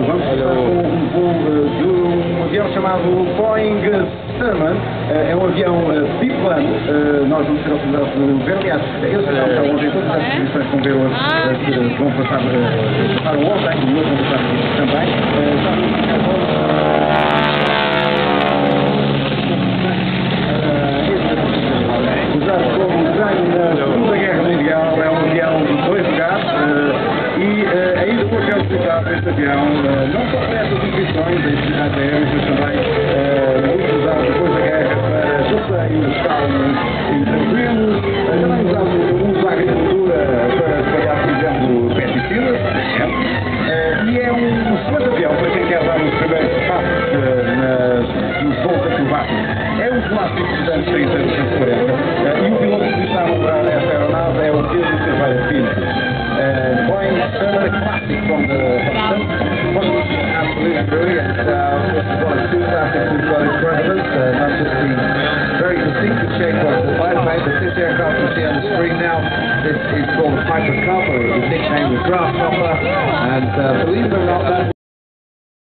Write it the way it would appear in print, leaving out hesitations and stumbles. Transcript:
vamos começar com um voo de um avião chamado Boeing Sherman. É um avião biplano. Nós vamos ter a oportunidade de ver. Aliás, eles já ontem todas as expedições que vão ver hoje vão passar, passaram ontem e hoje vão passar também. Usado como desenho na Segunda Guerra Mundial, é um avião de 2 lugares e ainda por que é utilizado este avião, não só para essas expedições, as cidades aéreas, mas também muito usado depois da guerra para passeios calmos e tranquilos, também usado para a agricultura para espalhar, por exemplo, pesticidas, e é um excelente avião para quem quer dar os primeiros passos nos voos acrobáticos. É um clássico dos anos 30 e dos anos 40 e o piloto que está a operar esta aeronave é o Pedro Silveira Filho. Boeing Sherman Classic from the absolutely brilliant. This is one of two classics we've got in front of us, not just the very distinctive shape of the biplane, but this aircraft you see on the screen now, this is called the Piper Cub, or the nickname the Grasshopper, and believe it or not, that